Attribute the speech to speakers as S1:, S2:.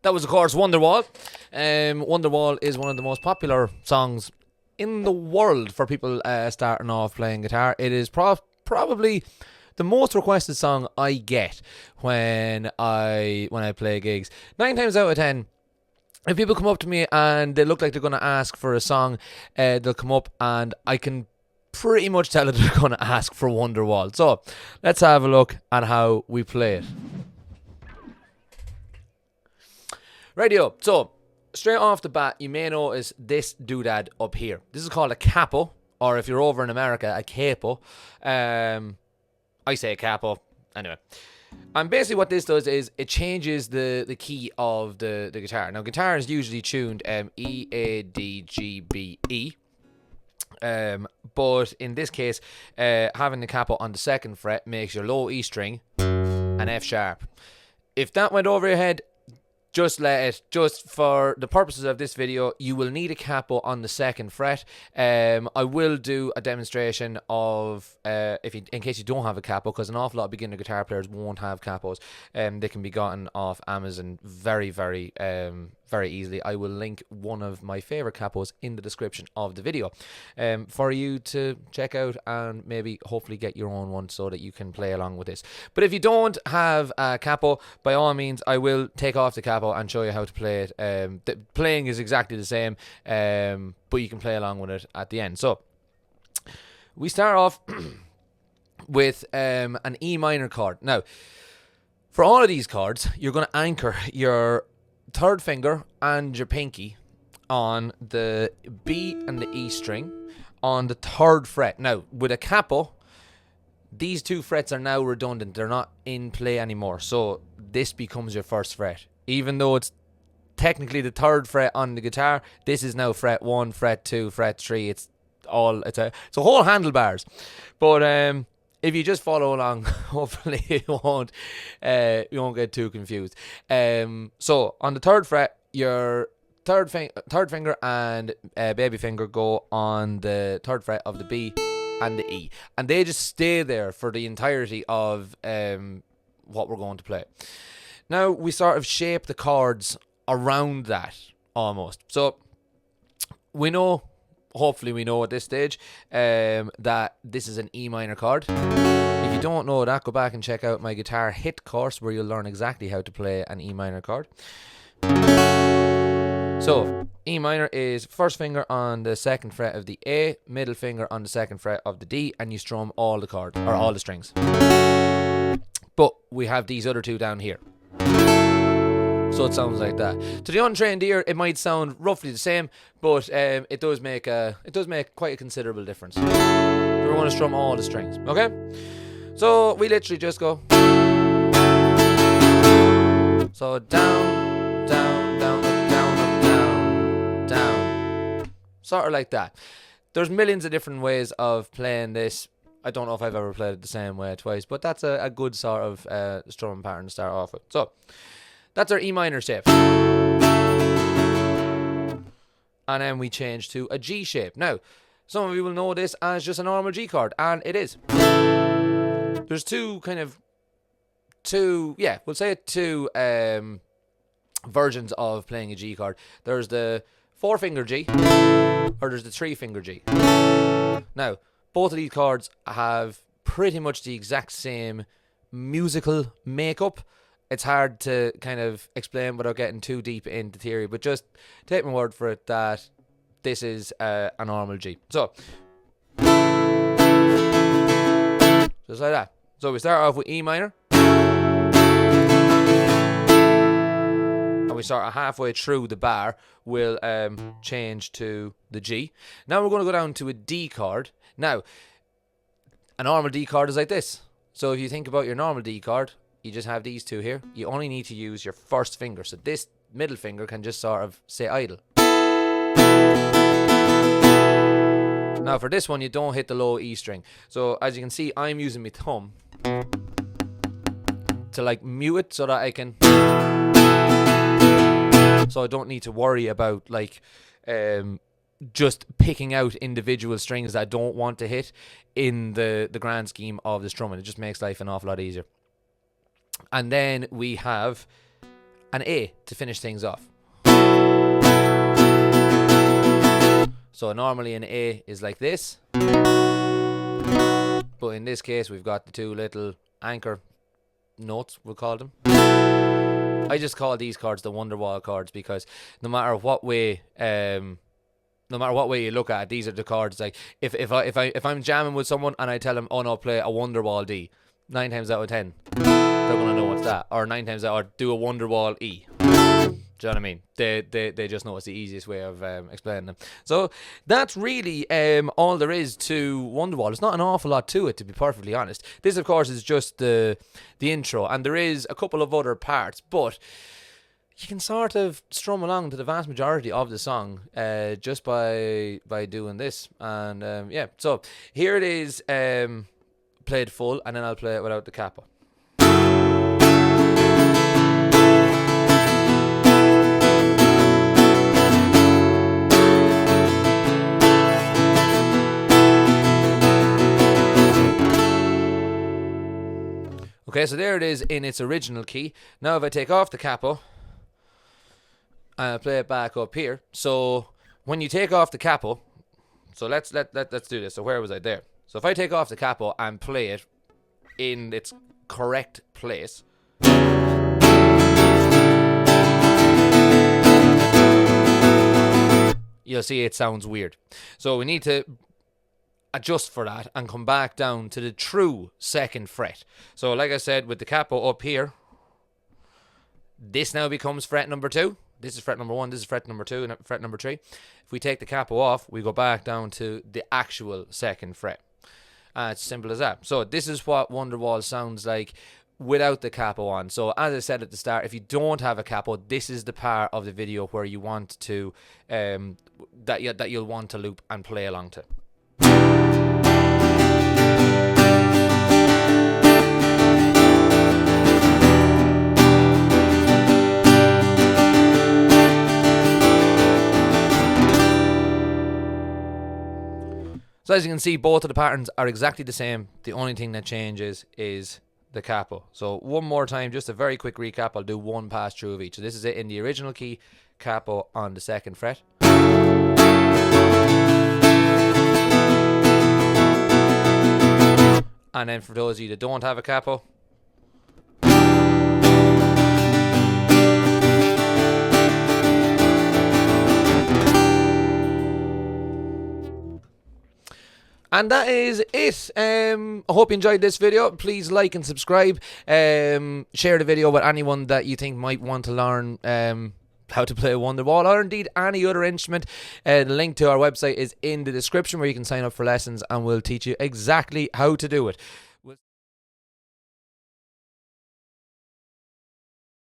S1: That was, of course, Wonderwall. Wonderwall is one of the most popular songs in the world for people starting off playing guitar. It is probably the most requested song I get when I play gigs. 9 times out of 10, if people come up to me and they look like they're going to ask for a song, they'll come up and I can pretty much tell that they're going to ask for Wonderwall. So let's have a look at how we play it. Radio. So straight off the bat, you may notice this doodad up here. This is called a capo, or if you're over in America, a capo. I say capo. Anyway. And basically what this does is it changes the key of the guitar. Now, guitar is usually tuned E, A, D, G, B, E. But in this case, having the capo on the 2nd fret makes your low E string an F sharp. If that went over your head, just let it. Just for the purposes of this video, you will need a capo on the 2nd fret. I will do a demonstration of in case you don't have a capo, because an awful lot of beginner guitar players won't have capos. They can be gotten off Amazon very, very easily. I will link one of my favorite capos in the description of the video for you to check out and maybe hopefully get your own one so that you can play along with this. But if you don't have a capo, by all means, I will take off the capo and show you how to play it. The playing is exactly the same, but you can play along with it at the end. So we start off with an E minor chord. Now, for all of these chords, you're going to anchor your 3rd finger and your pinky on the B and the E string on the 3rd fret. Now, with a capo, these 2 frets are now redundant. They're not in play anymore. So this becomes your 1st fret. Even though it's technically the 3rd fret on the guitar, this is now fret 1, fret 2, fret 3. It's a whole handlebars. But if you just follow along, hopefully you won't get too confused. So on the 3rd fret, your third finger and baby finger go on the 3rd fret of the B and the E, and they just stay there for the entirety of what we're going to play. Now we sort of shape the chords around that almost. So we know, hopefully we know at this stage, that this is an E minor chord. If you don't know that, go back and check out my guitar hit course where you'll learn exactly how to play an E minor chord. So E minor is 1st finger on the 2nd fret of the A, middle finger on the 2nd fret of the D, and you strum all the chords, or all the strings. But we have these other 2 down here. So it sounds like that. To the untrained ear, it might sound roughly the same, but it does make quite a considerable difference. So we're going to strum all the strings, okay? So we literally just go. So down, down, down, up, down, up, down, down. Sort of like that. There's millions of different ways of playing this. I don't know if I've ever played it the same way twice, but that's a good sort of strumming pattern to start off with. So that's our E minor shape. And then we change to a G shape. Now, some of you will know this as just a normal G chord, and it is. There's two versions of playing a G chord. There's the 4-finger G, or there's the 3-finger G. Now, both of these chords have pretty much the exact same musical makeup. It's hard to kind of explain without getting too deep into theory, but just take my word for it that this is a normal G. So, just like that. So we start off with E minor, and we start halfway through the bar, we'll change to the G. Now we're going to go down to a D chord. Now, a normal D chord is like this. So if you think about your normal D chord, you just have these 2 here. You only need to use your 1st finger. So this middle finger can just sort of stay idle. Now for this one, you don't hit the low E string. So as you can see, I'm using my thumb to like mute it so that I can... So I don't need to worry about like just picking out individual strings that I don't want to hit in the grand scheme of the strumming. It just makes life an awful lot easier. And then we have an A to finish things off. So normally an A is like this, but in this case we've got the two little anchor notes, we'll call them. I just call these chords the Wonderwall chords because no matter what way you look at it, these are the chords. Like if I'm jamming with someone and I tell them, oh no, play a Wonderwall D, 9 times out of 10 they're gonna know what's that. Or 9 times out, or do a Wonderwall E. Do you know what I mean? They just know it's the easiest way of explaining them. So that's really all there is to Wonderwall. There's not an awful lot to it, to be perfectly honest. This, of course, is just the intro, and there is a couple of other parts, but you can sort of strum along to the vast majority of the song just by doing this. And yeah, so here it is, played full, and then I'll play it without the capo. Okay, so there it is in its original key. Now if I take off the capo and I play it back up here. So when you take off the capo, so let's do this. So where was I there? So if I take off the capo and play it in its correct place, you'll see it sounds weird. So we need to adjust for that and come back down to the true 2nd fret. So like I said, with the capo up here, this now becomes fret number 2. This is fret number 1, this is fret number 2, and fret number 3. If we take the capo off, we go back down to the actual 2nd fret. It's simple as that. So this is what Wonderwall sounds like without the capo on. So as I said at the start, if you don't have a capo, this is the part of the video where you want to that you'll want to loop and play along to. So as you can see, both of the patterns are exactly the same. The only thing that changes is the capo. So one more time, just a very quick recap. I'll do one pass through of each. So this is it in the original key, capo on the 2nd fret. And then for those of you that don't have a capo, and that is it. I hope you enjoyed this video. Please like and subscribe. Share the video with anyone that you think might want to learn how to play Wonderwall, or indeed any other instrument. The link to our website is in the description, where you can sign up for lessons and we'll teach you exactly how to do it.